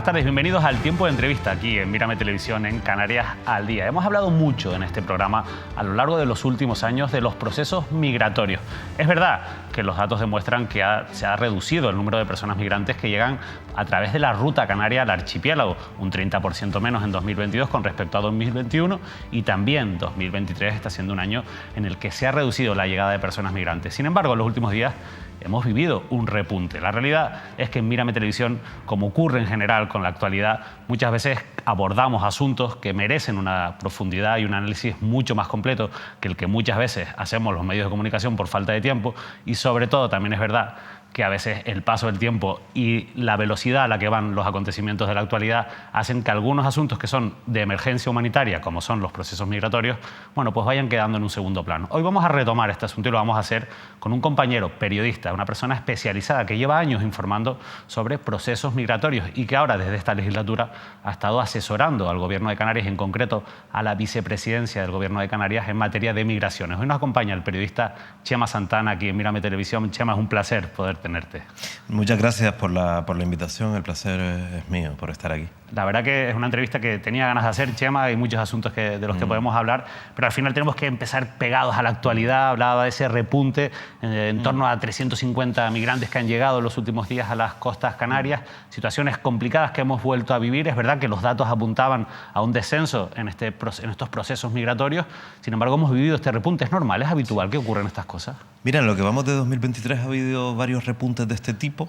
buenas tardes, bienvenidos al Tiempo de Entrevista aquí en Mírame Televisión en Canarias al Día. Hemos hablado mucho en este programa a lo largo de los últimos años de los procesos migratorios. Es verdad que los datos demuestran que se ha reducido el número de personas migrantes que llegan a través de la ruta canaria al archipiélago, un 30% menos en 2022 con respecto a 2021, y también 2023 está siendo un año en el que se ha reducido la llegada de personas migrantes. Sin embargo, en los últimos días hemos vivido un repunte. La realidad es que en Mírame Televisión, como ocurre en general con la actualidad, muchas veces abordamos asuntos que merecen una profundidad y un análisis mucho más completo que el que muchas veces hacemos los medios de comunicación por falta de tiempo, y sobre todo también es verdad que a veces el paso del tiempo y la velocidad a la que van los acontecimientos de la actualidad hacen que algunos asuntos que son de emergencia humanitaria, como son los procesos migratorios, bueno, pues vayan quedando en un segundo plano. Hoy vamos a retomar este asunto y lo vamos a hacer con un compañero periodista, una persona especializada que lleva años informando sobre procesos migratorios y que ahora desde esta legislatura ha estado asesorando al Gobierno de Canarias, en concreto a la vicepresidencia del Gobierno de Canarias en materia de migraciones. Hoy nos acompaña el periodista Chema Santana aquí en Mírame Televisión. Chema, es un placer poder tenerte. Muchas gracias por la invitación, el placer es mío por estar aquí. La verdad que es una entrevista que tenía ganas de hacer, Chema, hay muchos asuntos de los que podemos hablar, pero al final tenemos que empezar pegados a la actualidad. Hablaba de ese repunte, en torno a 350 migrantes que han llegado en los últimos días a las costas canarias, situaciones complicadas que hemos vuelto a vivir. Es verdad que los datos apuntaban a un descenso en estos procesos migratorios, sin embargo hemos vivido este repunte. ¿Es normal, es habitual que ocurran estas cosas? Mira, en lo que vamos de 2023 ha habido varios repuntes de este tipo,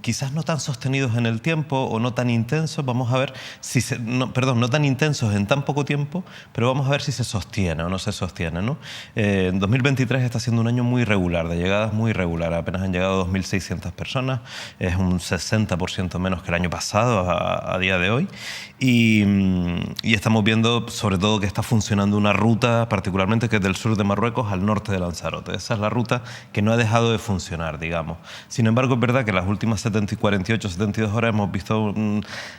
quizás no tan sostenidos en el tiempo o no tan intensos. Vamos a ver si no tan intensos en tan poco tiempo, pero vamos a ver si se sostiene o no se sostiene, ¿no? 2023 está siendo un año muy irregular, de llegadas muy irregular. Apenas han llegado 2.600 personas, es un 60% menos que el año pasado a día de hoy, y estamos viendo sobre todo que está funcionando una ruta particularmente que es del sur de Marruecos al norte de Lanzarote. Esa es la ruta que no ha dejado de funcionar, digamos. Sin embargo, es verdad que en las últimas 48, 72 horas hemos visto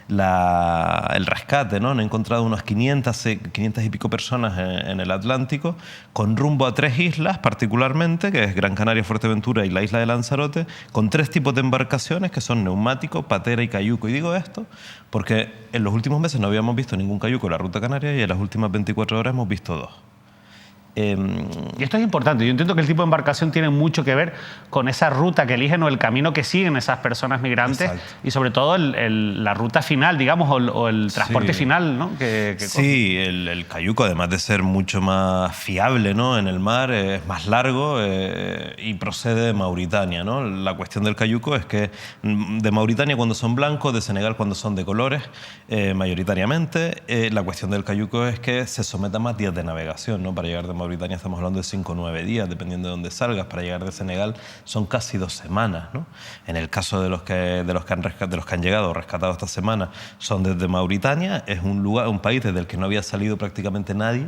el rescate, ¿no? Han encontrado unas 500 y pico personas en el Atlántico, con rumbo a 3 islas particularmente, que es Gran Canaria, Fuerteventura y la isla de Lanzarote, con 3 tipos de embarcaciones que son neumático, patera y cayuco. Y digo esto porque en los últimos meses no habíamos visto ningún cayuco en la ruta canaria y en las últimas 24 horas hemos visto 2. Y esto es importante. Yo entiendo que el tipo de embarcación tiene mucho que ver con esa ruta que eligen o el camino que siguen esas personas migrantes. Exacto. Y sobre todo la ruta final, digamos, o el transporte final, ¿no? Sí, el cayuco, además de ser mucho más fiable, ¿no? En el mar, es más largo y procede de Mauritania, ¿no? La cuestión del cayuco es que de Mauritania cuando son blancos, de Senegal cuando son de colores, mayoritariamente. La cuestión del cayuco es que se somete a más días de navegación, ¿no? Para llegar de Mauritania estamos hablando de 5 o 9 días, dependiendo de dónde salgas. Para llegar de Senegal son casi 2 semanas, ¿no? En el caso de los que han llegado o rescatado esta semana son desde Mauritania. Es un país desde el que no había salido prácticamente nadie,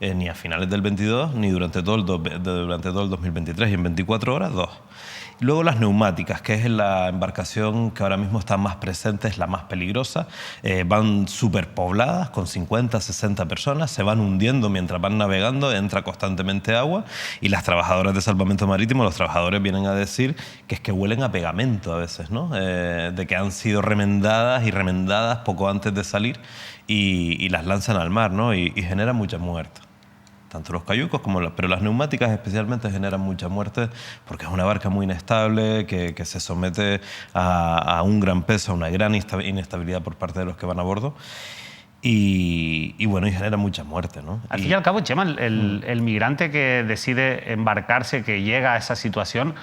ni a finales del 22 ni durante todo el 2023, y en 24 horas 2. Luego las neumáticas, que es la embarcación que ahora mismo está más presente, es la más peligrosa. Van superpobladas, con 50, 60 personas, se van hundiendo mientras van navegando, entra constantemente agua, y las trabajadoras de salvamento marítimo, los trabajadores vienen a decir que es que huelen a pegamento a veces, ¿no? De que han sido remendadas y remendadas poco antes de salir y las lanzan al mar, ¿no? Y generan mucha muerte. Tanto los cayucos pero las neumáticas especialmente generan mucha muerte porque es una barca muy inestable que se somete a un gran peso, a una gran inestabilidad por parte de los que van a bordo. Y bueno, y genera mucha muerte, ¿no? Al fin y al cabo, Chema, el migrante que decide embarcarse, que llega a esa situación,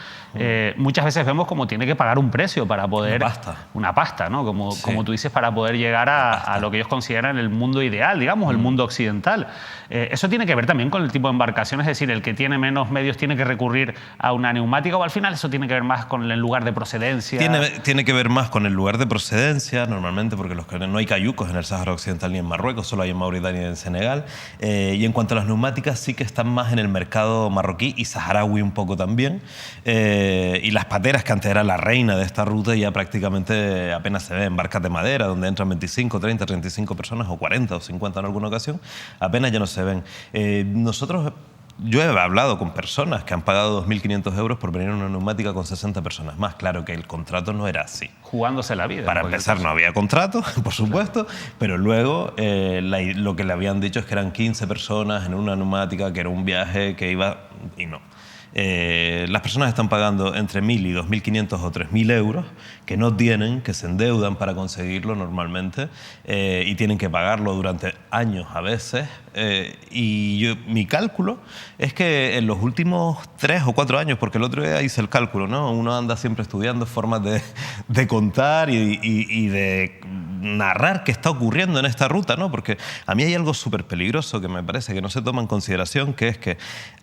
muchas veces vemos como tiene que pagar un precio para poder... Una pasta, ¿no? Como tú dices, para poder llegar a lo que ellos consideran el mundo ideal, digamos, el mundo occidental. Eso tiene que ver también con el tipo de embarcación, es decir, el que tiene menos medios tiene que recurrir a una neumática, o al final eso tiene que ver más con el lugar de procedencia. Tiene que ver más con el lugar de procedencia, normalmente, porque no hay cayucos en el Sáhara Occidental ni en Marruecos, solo hay en Mauritania y en Senegal. Y en cuanto a las neumáticas, sí que están más en el mercado marroquí y saharaui un poco también. Y las pateras, que antes era la reina de esta ruta, ya prácticamente apenas se ven. Barcas de madera, donde entran 25, 30, 35 personas, o 40 o 50 en alguna ocasión, apenas ya no se ven. Nosotros Yo he hablado con personas que han pagado 2.500 euros por venir a una neumática con 60 personas más. Claro que el contrato no era así. Jugándose la vida. Para empezar, no había contrato, por supuesto, pero luego lo que le habían dicho es que eran 15 personas en una neumática, que era un viaje que iba... y no. Las personas están pagando entre 1.000 y 2.500 o 3.000 euros que no tienen, que se endeudan para conseguirlo normalmente y tienen que pagarlo durante años a veces. Mi cálculo es que en los últimos 3 o 4 años, porque el otro día hice el cálculo, ¿no? Uno anda siempre estudiando formas de contar y de narrar qué está ocurriendo en esta ruta, ¿no? Porque a mí hay algo súper peligroso que me parece que no se toma en consideración, que es que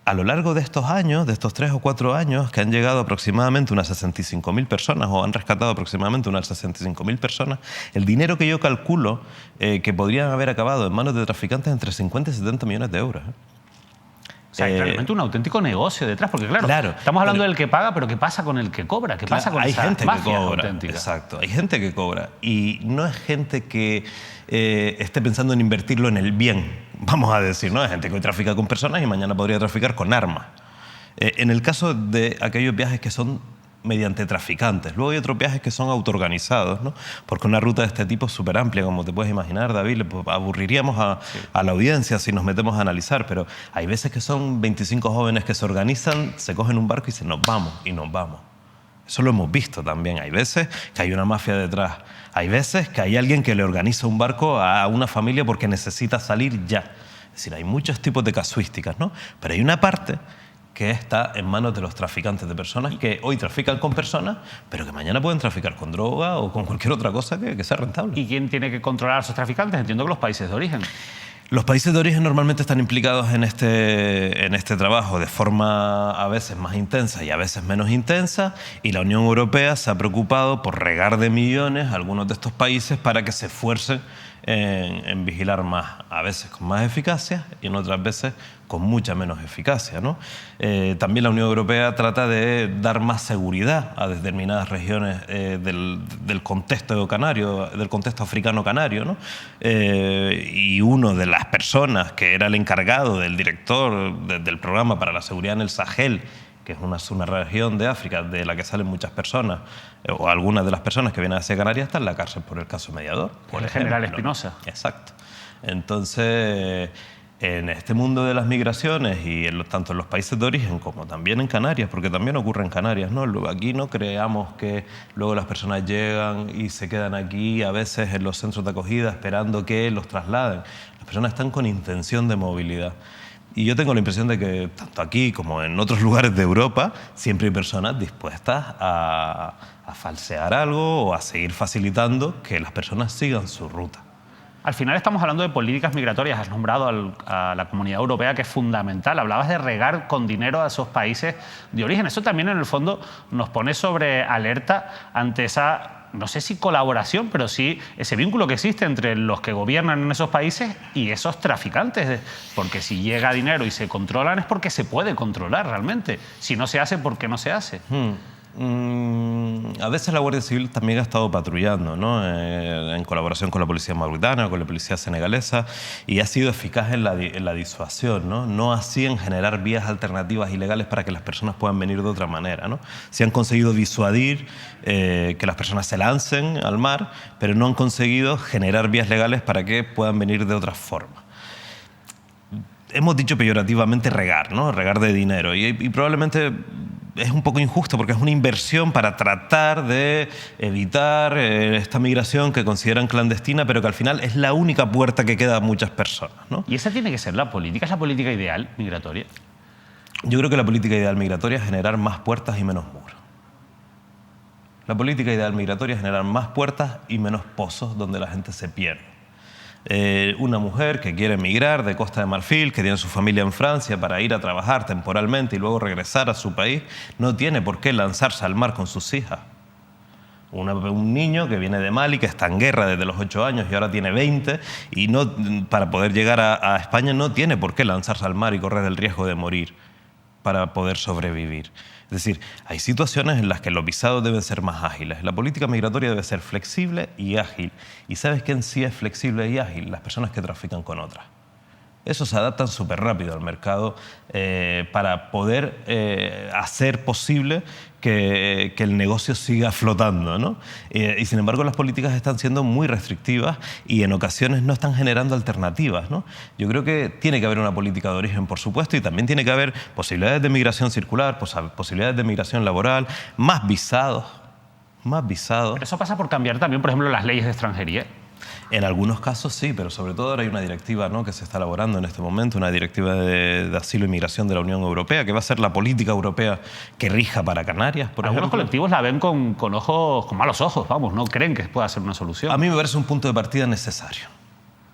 a lo largo de estos años, de estos 3 o 4 años, que han llegado aproximadamente unas 65.000 personas o han rescatado aproximadamente unas 65.000 personas, el dinero que yo calculo que podrían haber acabado en manos de traficantes entre 50 y 70 millones de euros. O sea, hay realmente un auténtico negocio detrás, porque claro, estamos hablando del que paga, pero ¿qué pasa con el que cobra? ¿Qué pasa con esa mafia auténtica? Exacto, hay gente que cobra y no es gente que esté pensando en invertirlo en el bien, vamos a decir, ¿no? Es gente que hoy trafica con personas y mañana podría traficar con armas. En el caso de aquellos viajes que son mediante traficantes. Luego hay otros viajes que son autoorganizados, ¿no? Porque una ruta de este tipo es súper amplia, como te puedes imaginar, David. Aburriríamos a la audiencia si nos metemos a analizar, pero hay veces que son 25 jóvenes que se organizan, se cogen un barco y dicen, nos vamos, y nos vamos. Eso lo hemos visto también. Hay veces que hay una mafia detrás. Hay veces que hay alguien que le organiza un barco a una familia porque necesita salir ya. Es decir, hay muchos tipos de casuísticas, ¿no? Pero hay una parte que está en manos de los traficantes de personas que hoy trafican con personas, pero que mañana pueden traficar con droga o con cualquier otra cosa que sea rentable. ¿Y quién tiene que controlar a esos traficantes? Entiendo que los países de origen. Los países de origen normalmente están implicados en este trabajo de forma a veces más intensa y a veces menos intensa, y la Unión Europea se ha preocupado por regar de millones a algunos de estos países para que se esfuercen en vigilar más, a veces con más eficacia y en otras veces con mucha menos eficacia, ¿no? También la Unión Europea trata de dar más seguridad a determinadas regiones del contexto canario, del contexto africano canario, ¿no? Y uno de las personas que era el encargado del director del programa para la seguridad en el Sahel, que es una región de África de la que salen muchas personas, o algunas de las personas que vienen hacia Canarias, están en la cárcel por el caso Mediador. Por el general Espinosa. Exacto. Entonces, en este mundo de las migraciones, y tanto en los países de origen como también en Canarias, porque también ocurre en Canarias, ¿no? Aquí no creamos que luego las personas llegan y se quedan aquí, a veces en los centros de acogida, esperando que los trasladen. Las personas están con intención de movilidad. Y yo tengo la impresión de que tanto aquí como en otros lugares de Europa siempre hay personas dispuestas a falsear algo o a seguir facilitando que las personas sigan su ruta. Al final estamos hablando de políticas migratorias. Has nombrado a la Comunidad Europea, que es fundamental. Hablabas de regar con dinero a esos países de origen. Eso también, en el fondo, nos pone sobre alerta ante esa, no sé si colaboración, pero sí ese vínculo que existe entre los que gobiernan en esos países y esos traficantes. Porque si llega dinero y se controlan es porque se puede controlar realmente. Si no se hace, ¿por qué no se hace? A veces la Guardia Civil también ha estado patrullando, ¿no? En colaboración con la policía mauritana, con la policía senegalesa, y ha sido eficaz en la disuasión, ¿no? No así en generar vías alternativas ilegales para que las personas puedan venir de otra manera, ¿no? Sí han conseguido disuadir que las personas se lancen al mar, pero no han conseguido generar vías legales para que puedan venir de otra forma. Hemos dicho peyorativamente regar, ¿no? Regar de dinero, y probablemente es un poco injusto porque es una inversión para tratar de evitar esta migración que consideran clandestina, pero que al final es la única puerta que queda a muchas personas, ¿no? ¿Y esa tiene que ser la política? ¿Es la política ideal migratoria? Yo creo que la política ideal migratoria es generar más puertas y menos muros. La política ideal migratoria es generar más puertas y menos pozos donde la gente se pierde. Una mujer que quiere emigrar de Costa de Marfil, que tiene su familia en Francia para ir a trabajar temporalmente y luego regresar a su país, no tiene por qué lanzarse al mar con sus hijas. Un niño que viene de Mali, que está en guerra desde los 8 años y ahora tiene 20, y para poder llegar a España no tiene por qué lanzarse al mar y correr el riesgo de morir para poder sobrevivir. Es decir, hay situaciones en las que los visados deben ser más ágiles. La política migratoria debe ser flexible y ágil. ¿Y sabes quién sí es flexible y ágil? Las personas que trafican con otras. Eso se adaptan súper rápido al mercado para poder hacer posible que el negocio siga flotando, ¿no? Y sin embargo las políticas están siendo muy restrictivas y en ocasiones no están generando alternativas, ¿no? Yo creo que tiene que haber una política de origen, por supuesto, y también tiene que haber posibilidades de migración circular, posibilidades de migración laboral, más visados. Pero eso pasa por cambiar también, por ejemplo, las leyes de extranjería. En algunos casos sí, pero sobre todo ahora hay una directiva, ¿no?, que se está elaborando en este momento, una directiva de asilo y migración de la Unión Europea, que va a ser la política europea que rija para Canarias, por Algunos ejemplo. colectivos la ven con malos ojos, vamos, no creen que pueda ser una solución. A mí me parece un punto de partida necesario.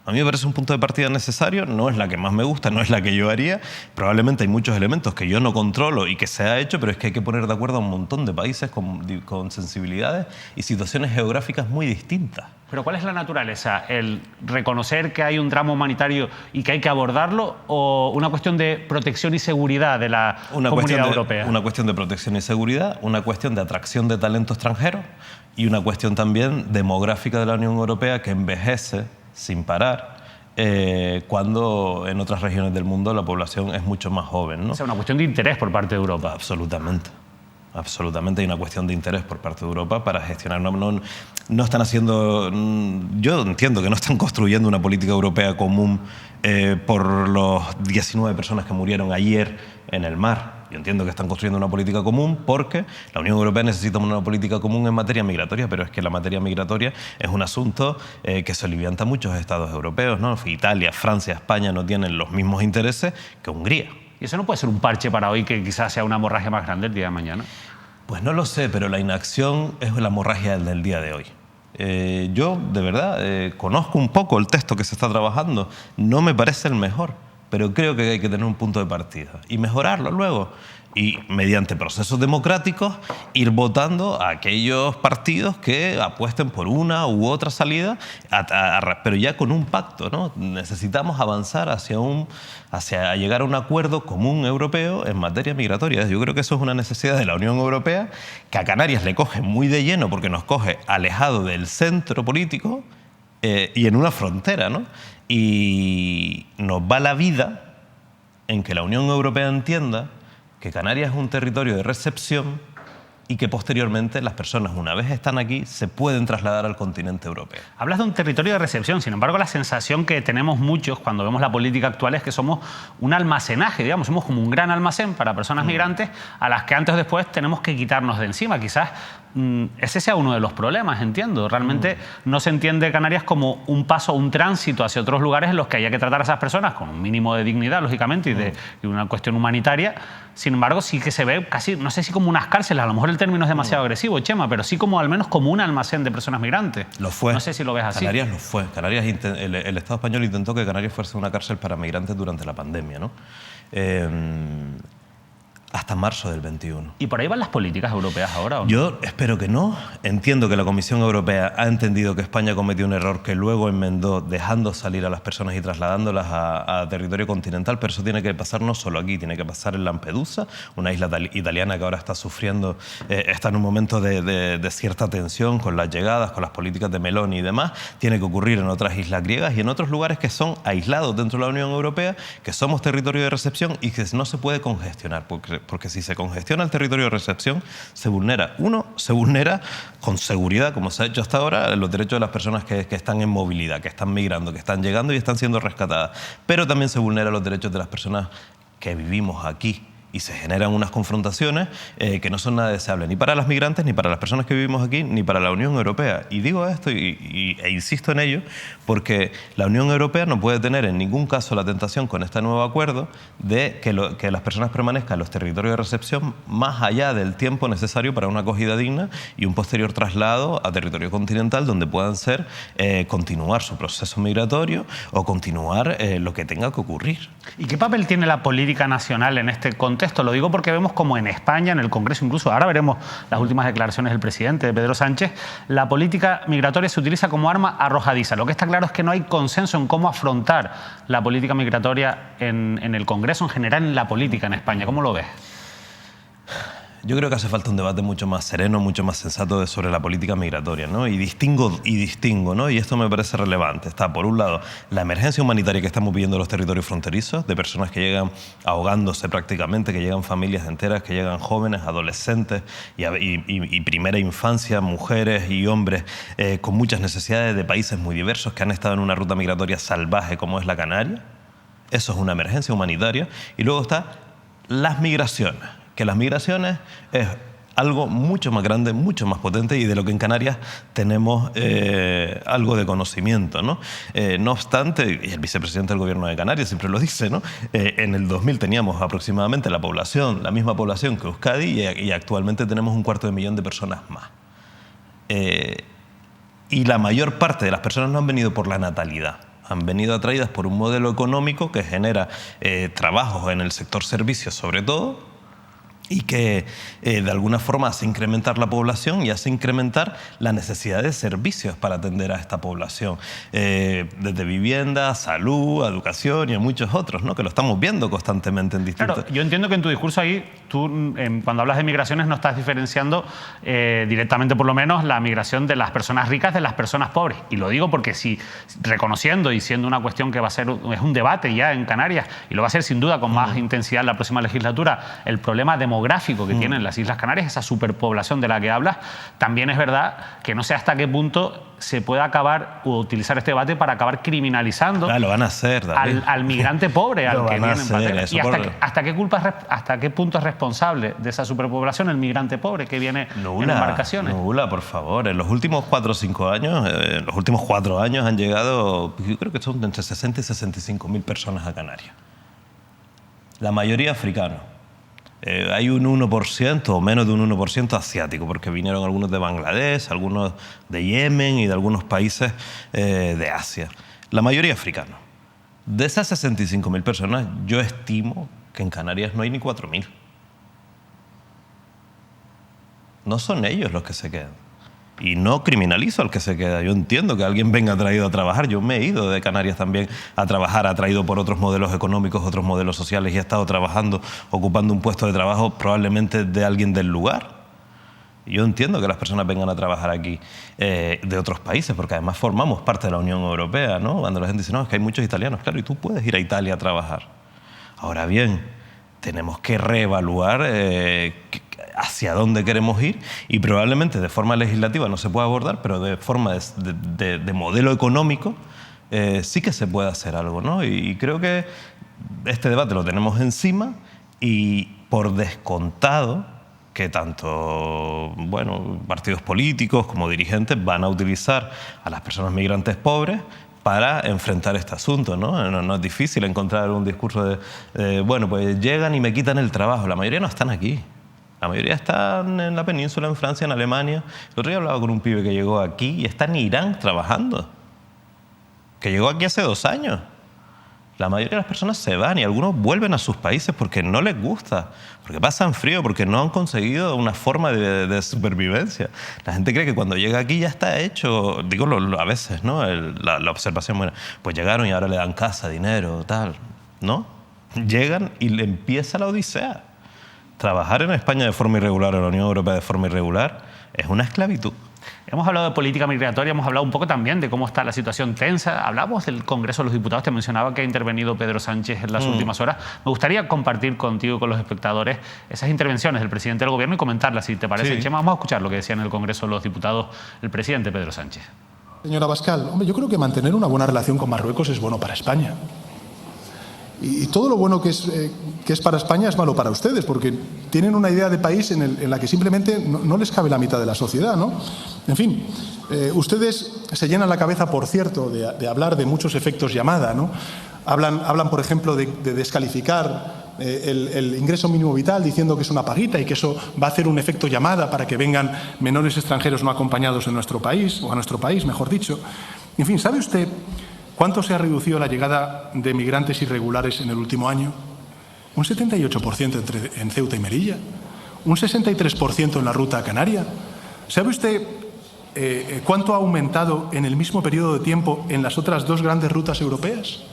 A mí me parece un punto de partida necesario, no es la que más me gusta, no es la que yo haría. Probablemente hay muchos elementos que yo no controlo y que se ha hecho, pero es que hay que poner de acuerdo a un montón de países con sensibilidades y situaciones geográficas muy distintas. ¿Pero cuál es la naturaleza? ¿El reconocer que hay un drama humanitario y que hay que abordarlo o una cuestión de protección y seguridad de la comunidad europea? Una cuestión de protección y seguridad, una cuestión de atracción de talento extranjero y una cuestión también demográfica de la Unión Europea que envejece sin parar cuando en otras regiones del mundo la población es mucho más joven, ¿no? O sea, una cuestión de interés por parte de Europa. Absolutamente. Absolutamente hay una cuestión de interés por parte de Europa para gestionar. No están haciendo... Yo entiendo que no están construyendo una política europea común por los 19 personas que murieron ayer en el mar. Yo entiendo que están construyendo una política común porque la Unión Europea necesita una política común en materia migratoria, pero es que la materia migratoria es un asunto que solivianta a muchos estados europeos, ¿no? Italia, Francia, España no tienen los mismos intereses que Hungría. ¿Y eso no puede ser un parche para hoy que quizás sea una hemorragia más grande el día de mañana? Pues no lo sé, pero la inacción es la hemorragia del día de hoy. Yo, de verdad, conozco un poco el texto que se está trabajando. No me parece el mejor, pero creo que hay que tener un punto de partida y mejorarlo luego. Y mediante procesos democráticos ir votando a aquellos partidos que apuesten por una u otra salida, pero ya con un pacto, ¿no? Necesitamos avanzar hacia llegar a un acuerdo común europeo en materia migratoria. Yo creo que eso es una necesidad de la Unión Europea, que a Canarias le coge muy de lleno porque nos coge alejado del centro político y en una frontera, ¿no? Y nos va la vida en que la Unión Europea entienda que Canarias es un territorio de recepción y que posteriormente las personas, una vez están aquí, se pueden trasladar al continente europeo. Hablas de un territorio de recepción, sin embargo la sensación que tenemos muchos cuando vemos la política actual es que somos un almacenaje, digamos, somos como un gran almacén para personas migrantes a las que antes o después tenemos que quitarnos de encima. Quizás ese sea uno de los problemas, entiendo. Realmente no se entiende Canarias como un paso, un tránsito hacia otros lugares en los que haya que tratar a esas personas con un mínimo de dignidad, lógicamente, y una cuestión humanitaria. Sin embargo, sí que se ve casi, no sé si como unas cárceles, a lo mejor el término es demasiado agresivo, Chema, pero sí como al menos como un almacén de personas migrantes. Lo fue. No sé si lo ves así. Canarias lo fue. El Estado español intentó que Canarias fuese una cárcel para migrantes durante la pandemia, ¿no? Hasta marzo del 21. ¿Y por ahí van las políticas europeas ahora o no? Yo espero que no. Entiendo que la Comisión Europea ha entendido que España cometió un error que luego enmendó dejando salir a las personas y trasladándolas a territorio continental, pero eso tiene que pasar no solo aquí, tiene que pasar en Lampedusa, una isla italiana que ahora está sufriendo, está en un momento de cierta tensión con las llegadas, con las políticas de Meloni y demás. Tiene que ocurrir en otras islas griegas y en otros lugares que son aislados dentro de la Unión Europea, que somos territorio de recepción y que no se puede congestionar, porque si se congestiona el territorio de recepción, se vulnera con seguridad, como se ha hecho hasta ahora, los derechos de las personas que están en movilidad, que están migrando, que están llegando y están siendo rescatadas. Pero también se vulneran los derechos de las personas que vivimos aquí. Y se generan unas confrontaciones que no son nada deseables, ni para las migrantes, ni para las personas que vivimos aquí, ni para la Unión Europea. Y digo esto e insisto en ello porque la Unión Europea no puede tener en ningún caso la tentación con este nuevo acuerdo de que las personas permanezcan en los territorios de recepción más allá del tiempo necesario para una acogida digna y un posterior traslado a territorio continental donde puedan continuar su proceso migratorio o continuar lo que tenga que ocurrir. ¿Y qué papel tiene la política nacional en este contexto? Lo digo porque vemos como en España, en el Congreso, incluso ahora veremos las últimas declaraciones del presidente, de Pedro Sánchez, la política migratoria se utiliza como arma arrojadiza. Lo que está claro es que no hay consenso en cómo afrontar la política migratoria en el Congreso, en general en la política en España. ¿Cómo lo ves? Yo creo que hace falta un debate mucho más sereno, mucho más sensato sobre la política migratoria, ¿no? Y distingo, ¿no? Y esto me parece relevante. Está, por un lado, la emergencia humanitaria que estamos viviendo en los territorios fronterizos, de personas que llegan ahogándose prácticamente, que llegan familias enteras, que llegan jóvenes, adolescentes y primera infancia, mujeres y hombres con muchas necesidades de países muy diversos que han estado en una ruta migratoria salvaje como es la Canaria. Eso es una emergencia humanitaria. Y luego está las migraciones, que las migraciones es algo mucho más grande, mucho más potente y de lo que en Canarias tenemos algo de conocimiento, ¿no? No obstante, y el vicepresidente del Gobierno de Canarias siempre lo dice, ¿no? En el 2000 teníamos aproximadamente la misma población que Euskadi y actualmente tenemos 250.000 de personas más. Y la mayor parte de las personas no han venido por la natalidad. Han venido atraídas por un modelo económico que genera trabajos en el sector servicios sobre todo, y que de alguna forma hace incrementar la población y hace incrementar la necesidad de servicios para atender a esta población, desde vivienda, salud, educación y a muchos otros, ¿no? Que lo estamos viendo constantemente en distintos... Claro, yo entiendo que en tu discurso ahí, tú cuando hablas de migraciones no estás diferenciando directamente por lo menos la migración de las personas ricas de las personas pobres. Y lo digo porque si reconociendo y siendo una cuestión que va a ser, es un debate ya en Canarias y lo va a ser sin duda con más intensidad en la próxima legislatura, el problema demográfico que tienen las Islas Canarias, esa superpoblación de la que hablas, también es verdad que no sé hasta qué punto se puede acabar o utilizar este debate para acabar criminalizando lo van a hacer, al migrante pobre, al que viene en patera. Y hasta qué punto es responsable de esa superpoblación el migrante pobre que viene en embarcaciones. Nula, por favor. En los últimos 4 o 5 años, los últimos 4 años han llegado, yo creo que son entre 60 y 65.000 personas a Canarias. La mayoría africanos. Hay un 1% o menos de un 1% asiático, porque vinieron algunos de Bangladesh, algunos de Yemen y de algunos países de Asia. La mayoría africanos. De esas 65.000 personas, yo estimo que en Canarias no hay ni 4.000. No son ellos los que se quedan. Y no criminalizo al que se queda. Yo entiendo que alguien venga traído a trabajar. Yo me he ido de Canarias también a trabajar, atraído por otros modelos económicos, otros modelos sociales y he estado trabajando, ocupando un puesto de trabajo probablemente de alguien del lugar. Y yo entiendo que las personas vengan a trabajar aquí de otros países, porque además formamos parte de la Unión Europea, ¿no? Cuando la gente dice, no, es que hay muchos italianos. Claro, y tú puedes ir a Italia a trabajar. Ahora bien, tenemos que reevaluar hacia dónde queremos ir y probablemente de forma legislativa no se puede abordar, pero de forma de modelo económico sí que se puede hacer algo, ¿no? Y creo que este debate lo tenemos encima y por descontado que tanto partidos políticos como dirigentes van a utilizar a las personas migrantes pobres para enfrentar este asunto, ¿no? No es difícil encontrar un discurso de pues llegan y me quitan el trabajo. La mayoría no están aquí. La mayoría están en la península, en Francia, en Alemania. El otro día hablaba con un pibe que llegó aquí y está en Irán trabajando. Que llegó aquí hace 2 años. La mayoría de las personas se van y algunos vuelven a sus países porque no les gusta, porque pasan frío, porque no han conseguido una forma de supervivencia. La gente cree que cuando llega aquí ya está hecho, digo a veces, ¿no? La observación, pues llegaron y ahora le dan casa, dinero, tal. ¿No? Llegan y le empieza la odisea. Trabajar en España de forma irregular o en la Unión Europea de forma irregular es una esclavitud. Hemos hablado de política migratoria, hemos hablado un poco también de cómo está la situación tensa. Hablamos del Congreso de los Diputados, te mencionaba que ha intervenido Pedro Sánchez en las últimas horas. Me gustaría compartir contigo y con los espectadores esas intervenciones del presidente del Gobierno y comentarlas, si te parece. Sí. Chema, vamos a escuchar lo que decía en el Congreso de los Diputados el presidente Pedro Sánchez. Señora Abascal, hombre, yo creo que mantener una buena relación con Marruecos es bueno para España. Y todo lo bueno que es para España es malo para ustedes, porque tienen una idea de país en la que simplemente no les cabe la mitad de la sociedad, ¿no? En fin, ustedes se llenan la cabeza, por cierto, de hablar de muchos efectos llamada, ¿no? Hablan, por ejemplo, de descalificar el ingreso mínimo vital diciendo que es una paguita y que eso va a hacer un efecto llamada para que vengan menores extranjeros no acompañados en nuestro país, o a nuestro país, mejor dicho. En fin, ¿sabe usted cuánto se ha reducido la llegada de migrantes irregulares en el último año? Un 78% en Ceuta y Melilla, un 63% en la ruta canaria. ¿Sabe usted cuánto ha aumentado en el mismo periodo de tiempo en las otras 2 grandes rutas europeas?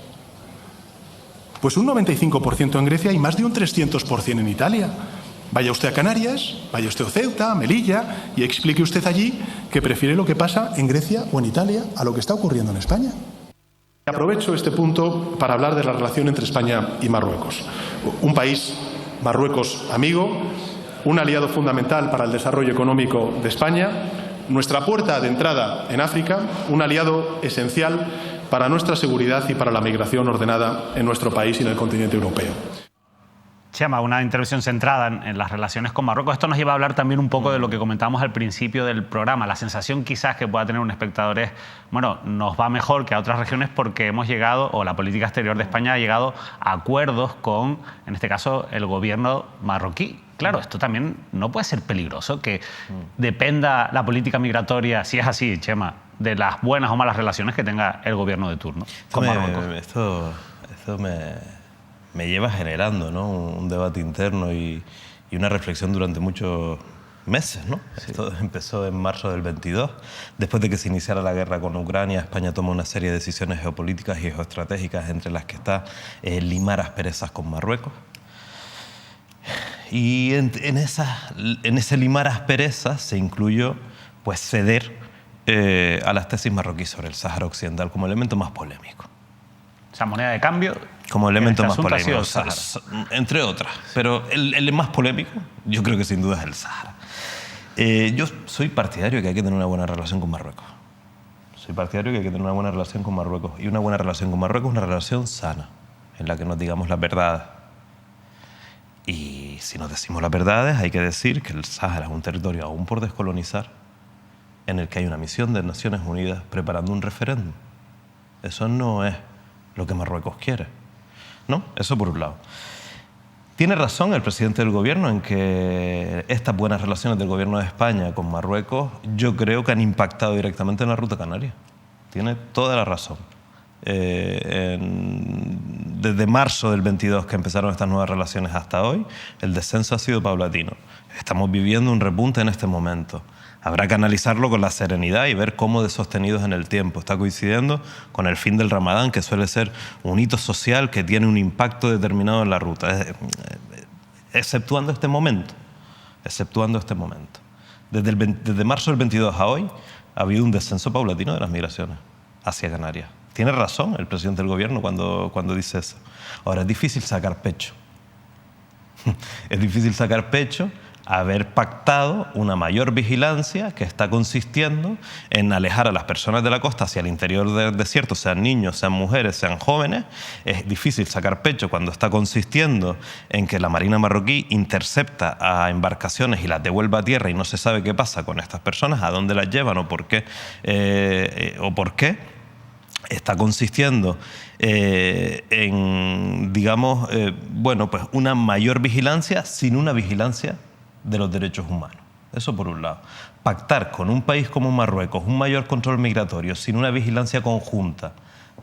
Pues un 95% en Grecia y más de un 300% en Italia. Vaya usted a Canarias, vaya usted a Ceuta, a Melilla y explique usted allí que prefiere lo que pasa en Grecia o en Italia a lo que está ocurriendo en España. Aprovecho este punto para hablar de la relación entre España y Marruecos. Un país, Marruecos, amigo, un aliado fundamental para el desarrollo económico de España, nuestra puerta de entrada en África, un aliado esencial para nuestra seguridad y para la migración ordenada en nuestro país y en el continente europeo. Chema, una intervención centrada en las relaciones con Marruecos. Esto nos lleva a hablar también un poco de lo que comentábamos al principio del programa. La sensación quizás que pueda tener un espectador es, bueno, nos va mejor que a otras regiones porque hemos llegado, o la política exterior de España ha llegado a acuerdos con, en este caso, el gobierno marroquí. Claro, esto también no puede ser peligroso, que dependa la política migratoria, si es así, Chema, de las buenas o malas relaciones que tenga el gobierno de turno con Marruecos. Esto me lleva generando, ¿no?, un debate interno y una reflexión durante muchos meses, ¿no? Sí. Esto empezó en marzo del 22. Después de que se iniciara la guerra con Ucrania, España tomó una serie de decisiones geopolíticas y geoestratégicas, entre las que está limar asperezas con Marruecos. Y en ese limar asperezas se incluyó, pues, ceder a las tesis marroquíes sobre el Sáhara Occidental como elemento más polémico. O sea, moneda de cambio. Como elemento más polémico, entre otras. Pero el más polémico, yo creo que sin duda es el Sáhara. Yo soy partidario de que hay que tener una buena relación con Marruecos. Soy partidario de que hay que tener una buena relación con Marruecos. Y una buena relación con Marruecos es una relación sana, en la que nos digamos las verdades. Y si nos decimos las verdades, hay que decir que el Sáhara es un territorio aún por descolonizar, en el que hay una misión de Naciones Unidas preparando un referéndum. Eso no es lo que Marruecos quiere, ¿no? Eso por un lado. Tiene razón el presidente del gobierno en que estas buenas relaciones del gobierno de España con Marruecos, yo creo que han impactado directamente en la ruta canaria. Tiene toda la razón. Desde marzo del 22 que empezaron estas nuevas relaciones hasta hoy, el descenso ha sido paulatino. Estamos viviendo un repunte en este momento. Habrá que analizarlo con la serenidad y ver cómo de sostenidos en el tiempo. Está coincidiendo con el fin del Ramadán, que suele ser un hito social que tiene un impacto determinado en la ruta, exceptuando este momento. Desde marzo del 22 a hoy ha habido un descenso paulatino de las migraciones hacia Canarias. Tiene razón el presidente del gobierno cuando dice eso. Ahora, es difícil sacar pecho. Es difícil sacar pecho haber pactado una mayor vigilancia que está consistiendo en alejar a las personas de la costa hacia el interior del desierto, sean niños, sean mujeres, sean jóvenes. Es difícil sacar pecho cuando está consistiendo en que la Marina marroquí intercepta a embarcaciones y las devuelve a tierra y no se sabe qué pasa con estas personas, a dónde las llevan o por qué. Está consistiendo en, digamos, pues una mayor vigilancia sin una vigilancia de los derechos humanos. Eso por un lado. Pactar con un país como Marruecos un mayor control migratorio sin una vigilancia conjunta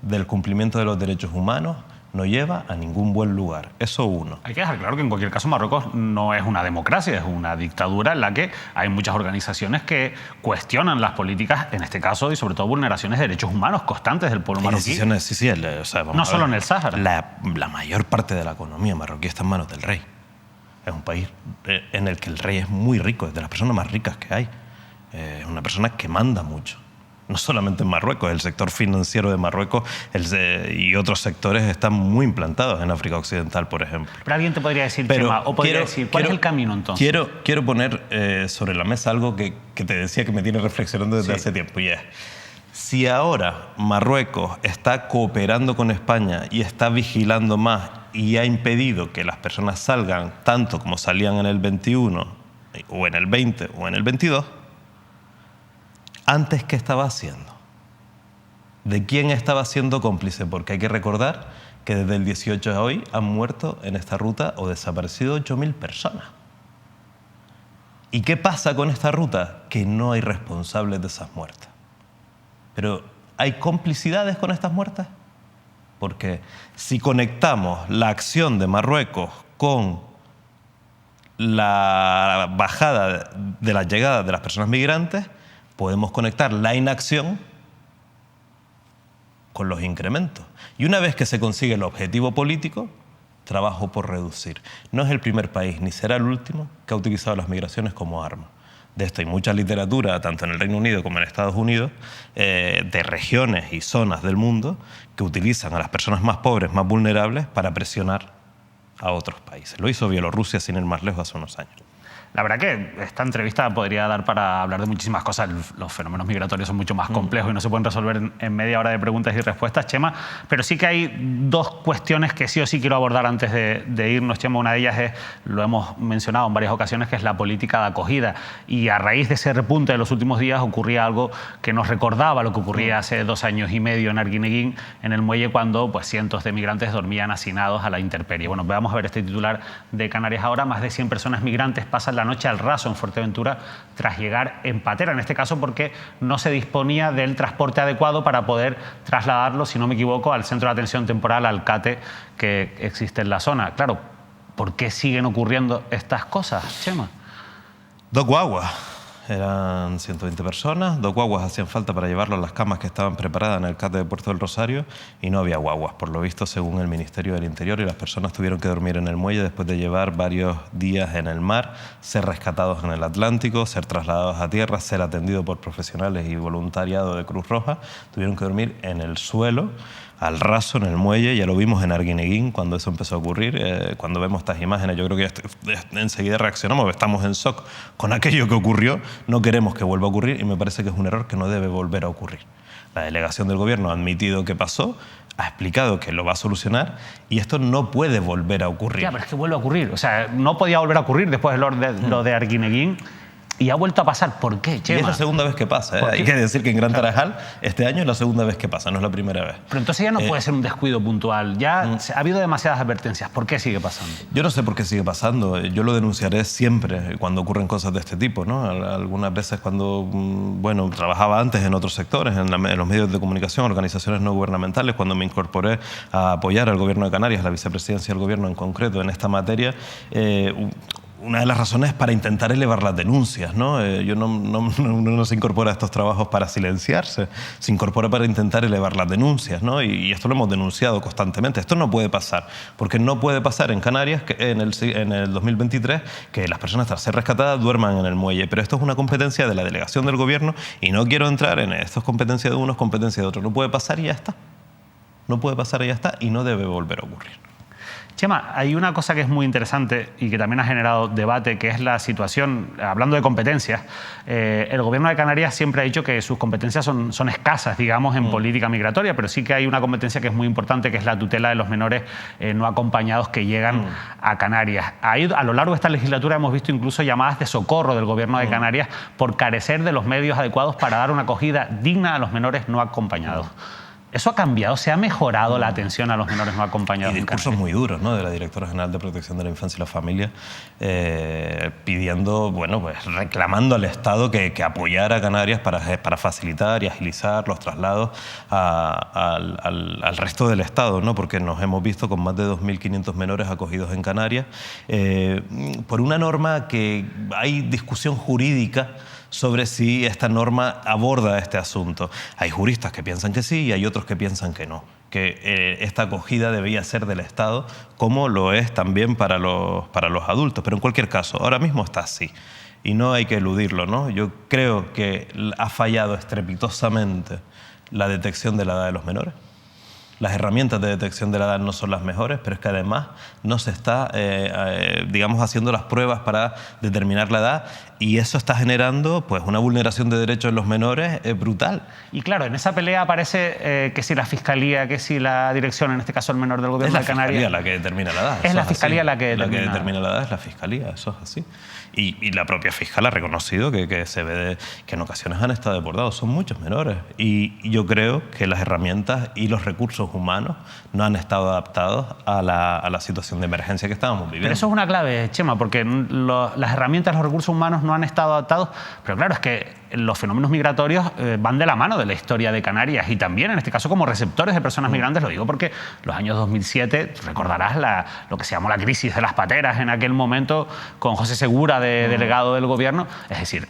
del cumplimiento de los derechos humanos no lleva a ningún buen lugar. Eso uno. Hay que dejar claro que en cualquier caso Marruecos no es una democracia, es una dictadura en la que hay muchas organizaciones que cuestionan las políticas, en este caso, y sobre todo vulneraciones de derechos humanos constantes del pueblo marroquí. No solo en el Sáhara. La mayor parte de la economía marroquí está en manos del rey. Es un país en el que el rey es muy rico, es de las personas más ricas que hay. Es una persona que manda mucho. No solamente en Marruecos, el sector financiero de Marruecos y otros sectores están muy implantados en África Occidental, por ejemplo. Pero alguien te podría decir, Chema, o podría decir, ¿cuál es el camino entonces? Quiero poner sobre la mesa algo que te decía que me tiene reflexionando desde hace tiempo, y es: si ahora Marruecos está cooperando con España y está vigilando más y ha impedido que las personas salgan tanto como salían en el 21 o en el 20 o en el 22, ¿antes qué estaba haciendo? ¿De quién estaba siendo cómplice? Porque hay que recordar que desde el 18 a hoy han muerto en esta ruta o desaparecido 8.000 personas. ¿Y qué pasa con esta ruta? Que no hay responsables de esas muertes. Pero ¿hay complicidades con estas muertes? Porque si conectamos la acción de Marruecos con la bajada de las llegadas de las personas migrantes, podemos conectar la inacción con los incrementos. Y una vez que se consigue el objetivo político, trabajo por reducir. No es el primer país, ni será el último, que ha utilizado las migraciones como arma. De esto hay mucha literatura, tanto en el Reino Unido como en Estados Unidos, de regiones y zonas del mundo que utilizan a las personas más pobres, más vulnerables, para presionar a otros países. Lo hizo Bielorrusia, sin ir más lejos, hace unos años. La verdad que esta entrevista podría dar para hablar de muchísimas cosas. Los fenómenos migratorios son mucho más complejos y no se pueden resolver en media hora de preguntas y respuestas, Chema. Pero sí que hay dos cuestiones que sí o sí quiero abordar antes de irnos, Chema. Una de ellas es, lo hemos mencionado en varias ocasiones, que es la política de acogida. Y a raíz de ese repunte de los últimos días ocurría algo que nos recordaba lo que ocurría hace 2 años y medio en Arguineguín, en el muelle, cuando pues, cientos de migrantes dormían hacinados a la intemperie. Bueno, vamos a ver este titular de Canarias ahora. Más de 100 personas migrantes pasan la noche al raso en Fuerteventura tras llegar en patera, en este caso porque no se disponía del transporte adecuado para poder trasladarlo, si no me equivoco, al centro de atención temporal, al CATE, que existe en la zona. Claro, ¿por qué siguen ocurriendo estas cosas, Chema? 2 guaguas. Eran 120 personas, 2 guaguas hacían falta para llevarlo a las camas que estaban preparadas en el CATE de Puerto del Rosario y no había guaguas, por lo visto, según el Ministerio del Interior, y las personas tuvieron que dormir en el muelle después de llevar varios días en el mar, ser rescatados en el Atlántico, ser trasladados a tierra, ser atendidos por profesionales y voluntariado de Cruz Roja. Tuvieron que dormir en el suelo, al raso, en el muelle. Ya lo vimos en Arguineguín cuando eso empezó a ocurrir. Cuando vemos estas imágenes, yo creo que enseguida reaccionamos, estamos en shock con aquello que ocurrió, no queremos que vuelva a ocurrir y me parece que es un error que no debe volver a ocurrir. La delegación del Gobierno ha admitido que pasó, ha explicado que lo va a solucionar y esto no puede volver a ocurrir. Ya, pero es que vuelve a ocurrir. O sea, no podía volver a ocurrir después de lo de Arguineguín. Y ha vuelto a pasar. ¿Por qué, Chema? Y es la segunda vez que pasa, ¿eh? Hay que decir que en Gran Tarajal este año es la segunda vez que pasa, no es la primera vez. Pero entonces ya no puede ser un descuido puntual. Ya ha habido demasiadas advertencias. ¿Por qué sigue pasando? Yo no sé por qué sigue pasando. Yo lo denunciaré siempre cuando ocurren cosas de este tipo, ¿no? Algunas veces cuando, bueno, trabajaba antes en otros sectores, en los medios de comunicación, organizaciones no gubernamentales, cuando me incorporé a apoyar al Gobierno de Canarias, la vicepresidencia del Gobierno en concreto en esta materia, una de las razones es para intentar elevar las denuncias, ¿no? Uno no se incorpora a estos trabajos para silenciarse, se incorpora para intentar elevar las denuncias, ¿no? Y esto lo hemos denunciado constantemente. Esto no puede pasar, porque no puede pasar en Canarias que en el 2023 que las personas tras ser rescatadas duerman en el muelle. Pero esto es una competencia de la delegación del Gobierno y no quiero entrar en esto, es competencia de unos, competencia de otros. No puede pasar y ya está. No puede pasar y ya está y no debe volver a ocurrir. Chema, hay una cosa que es muy interesante y que también ha generado debate, que es la situación, hablando de competencias, el Gobierno de Canarias siempre ha dicho que sus competencias son escasas, digamos, en política migratoria, pero sí que hay una competencia que es muy importante, que es la tutela de los menores no acompañados que llegan a Canarias. Ahí, a lo largo de esta legislatura hemos visto incluso llamadas de socorro del Gobierno de Canarias por carecer de los medios adecuados para dar una acogida digna a los menores no acompañados. ¿Eso ha cambiado? ¿Se ha mejorado la atención a los menores no acompañados? Y discursos muy duros, ¿no?, de la Directora General de Protección de la Infancia y la Familia, pidiendo, bueno, pues reclamando al Estado que apoyara a Canarias para facilitar y agilizar los traslados al resto del Estado, ¿no?, porque nos hemos visto con más de 2.500 menores acogidos en Canarias por una norma que hay discusión jurídica sobre si esta norma aborda este asunto. Hay juristas que piensan que sí y hay otros que piensan que no, que esta acogida debía ser del Estado, como lo es también para los adultos. Pero en cualquier caso, ahora mismo está así y no hay que eludirlo, ¿no? Yo creo que ha fallado estrepitosamente la detección de la edad de los menores. Las herramientas de detección de la edad no son las mejores, pero es que además no se está, digamos, haciendo las pruebas para determinar la edad y eso está generando pues, una vulneración de derechos de los menores brutal. Y claro, en esa pelea aparece que si la Fiscalía, que si la dirección, en este caso el menor del Gobierno de Canarias... Es la Fiscalía la que determina la edad. Es la Fiscalía la que determina la edad, es la Fiscalía, eso es así. Y la propia fiscal ha reconocido que se ve que en ocasiones han estado desbordados. Son muchos menores. Y yo creo que las herramientas y los recursos humanos no han estado adaptados a la situación de emergencia que estábamos viviendo. Pero eso es una clave, Chema, porque las herramientas, los recursos humanos no han estado adaptados. Pero claro, es que los fenómenos migratorios van de la mano de la historia de Canarias y también, en este caso, como receptores de personas migrantes. Lo digo porque los años 2007, recordarás lo que se llamó la crisis de las pateras en aquel momento con José Segura de delegado del Gobierno. Es decir,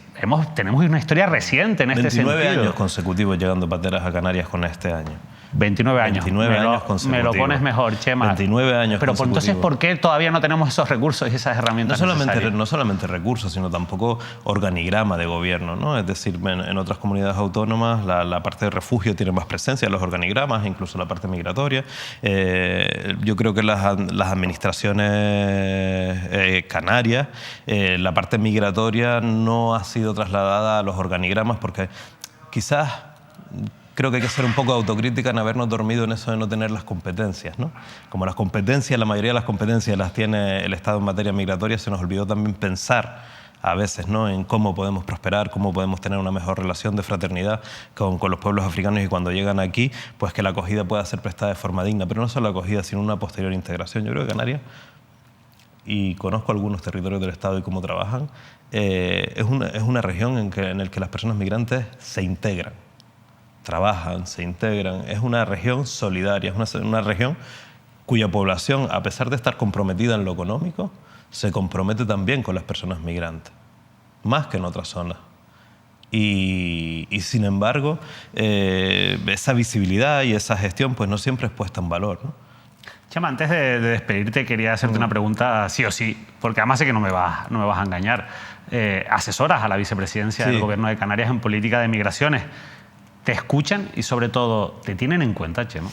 tenemos una historia reciente en este sentido. 29 años consecutivos llegando pateras a Canarias con este año. 29 años. 29 años Me consecutivos. lo pones mejor, Chema. 29 años Pero pues, entonces, consecutivos. ¿por qué todavía no tenemos esos recursos y esas herramientas necesarias? No solamente recursos, sino tampoco organigrama de gobierno, ¿no? Es decir, en otras comunidades autónomas la parte de refugio tiene más presencia en los organigramas, incluso la parte migratoria. Yo creo que las administraciones canarias, la parte migratoria no ha sido trasladada a los organigramas porque quizás... Creo que hay que ser un poco autocrítica en habernos dormido en eso de no tener las competencias, ¿no? Como las competencias, la mayoría de las competencias las tiene el Estado en materia migratoria, se nos olvidó también pensar a veces, ¿no?, en cómo podemos prosperar, cómo podemos tener una mejor relación de fraternidad con los pueblos africanos y cuando llegan aquí, pues que la acogida pueda ser prestada de forma digna, pero no solo la acogida, sino una posterior integración. Yo creo que Canarias, y conozco algunos territorios del Estado y cómo trabajan, es una región en la que las personas migrantes se integran. Trabajan, se integran, es una región solidaria, es una región cuya población, a pesar de estar comprometida en lo económico, se compromete también con las personas migrantes, más que en otras zonas. Y sin embargo, esa visibilidad y esa gestión pues no siempre es puesta en valor, ¿no? Chema, antes de despedirte quería hacerte una pregunta sí o sí, porque además sé que no me vas a engañar. Asesoras a la vicepresidencia del Gobierno de Canarias en política de migraciones. ¿Te escuchan y, sobre todo, te tienen en cuenta, Chema?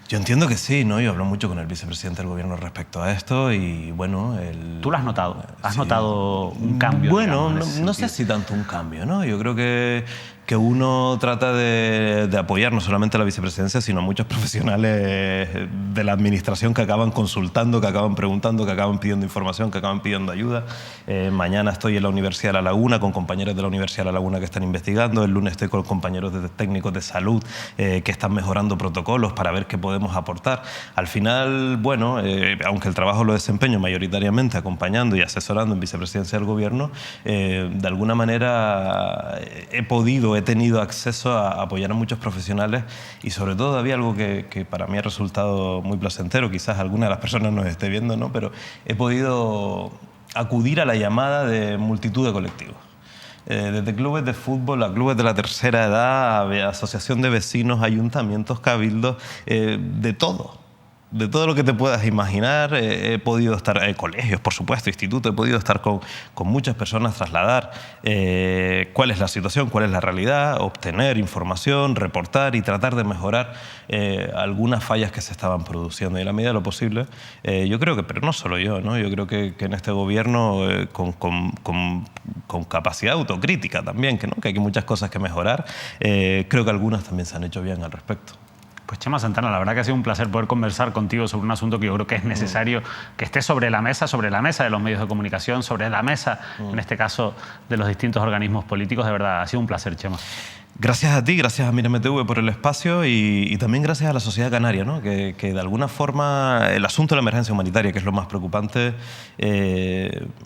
Yo entiendo que sí, ¿no? Yo hablo mucho con el vicepresidente del Gobierno respecto a esto y, bueno... ¿Tú lo has notado? ¿Has notado un cambio? Bueno, digamos, no sé si tanto un cambio, ¿no? Yo creo que uno trata de apoyar no solamente a la vicepresidencia, sino a muchos profesionales de la administración que acaban consultando, que acaban preguntando, que acaban pidiendo información, que acaban pidiendo ayuda. Mañana estoy en la Universidad de La Laguna con compañeros de la Universidad de La Laguna que están investigando. El lunes estoy con compañeros técnicos de salud que están mejorando protocolos para ver qué podemos aportar. Al final, bueno, aunque el trabajo lo desempeño mayoritariamente acompañando y asesorando en vicepresidencia del Gobierno, de alguna manera he tenido acceso a apoyar a muchos profesionales y sobre todo había algo que para mí ha resultado muy placentero, quizás alguna de las personas nos esté viendo, ¿no? Pero he podido acudir a la llamada de multitud de colectivos. Desde clubes de fútbol a clubes de la tercera edad, a asociación de vecinos, ayuntamientos, cabildos, de todo. De todo lo que te puedas imaginar, he podido estar, colegios, por supuesto, institutos, he podido estar con muchas personas, trasladar cuál es la situación, cuál es la realidad, obtener información, reportar y tratar de mejorar algunas fallas que se estaban produciendo. Y en la medida de lo posible, yo creo que, pero no solo yo, ¿no? Yo creo que en este gobierno, con capacidad autocrítica también, ¿no? Que hay muchas cosas que mejorar, creo que algunas también se han hecho bien al respecto. Pues Chema Santana, la verdad que ha sido un placer poder conversar contigo sobre un asunto que yo creo que es necesario que esté sobre la mesa de los medios de comunicación, sobre la mesa, en este caso, de los distintos organismos políticos. De verdad, ha sido un placer, Chema. Gracias a ti, gracias a Mírame TV por el espacio y también gracias a la sociedad canaria, ¿no? Que de alguna forma el asunto de la emergencia humanitaria, que es lo más preocupante,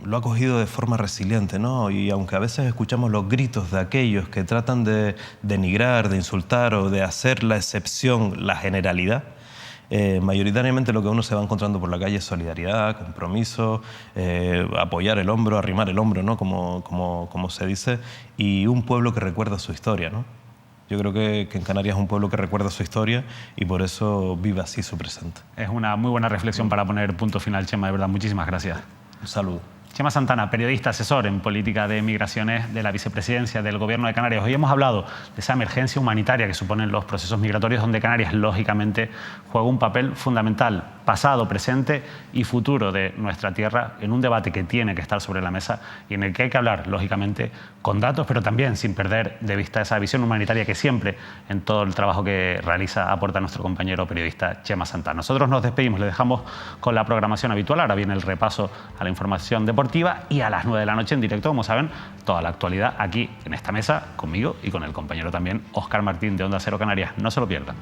lo ha cogido de forma resiliente, ¿no? Y aunque a veces escuchamos los gritos de aquellos que tratan de denigrar, de insultar o de hacer la excepción, la generalidad, mayoritariamente lo que uno se va encontrando por la calle es solidaridad, compromiso, apoyar el hombro, arrimar el hombro, ¿no? Como se dice, y un pueblo que recuerda su historia, ¿no? Yo creo que en Canarias es un pueblo que recuerda su historia y por eso vive así su presente. Es una muy buena reflexión para poner punto final, Chema, de verdad. Muchísimas gracias. Un saludo. Chema Santana, periodista, asesor en política de migraciones de la vicepresidencia del Gobierno de Canarias. Hoy hemos hablado de esa emergencia humanitaria que suponen los procesos migratorios, donde Canarias, lógicamente, juega un papel fundamental, pasado, presente y futuro de nuestra tierra, en un debate que tiene que estar sobre la mesa y en el que hay que hablar, lógicamente, con datos, pero también sin perder de vista esa visión humanitaria que siempre, en todo el trabajo que realiza, aporta nuestro compañero periodista Chema Santana. Nosotros nos despedimos, le dejamos con la programación habitual. Ahora viene el repaso a la información deportiva y a las 9 de la noche en directo, como saben, toda la actualidad aquí en esta mesa, conmigo y con el compañero también, Óscar Martín de Onda Cero Canarias. No se lo pierdan.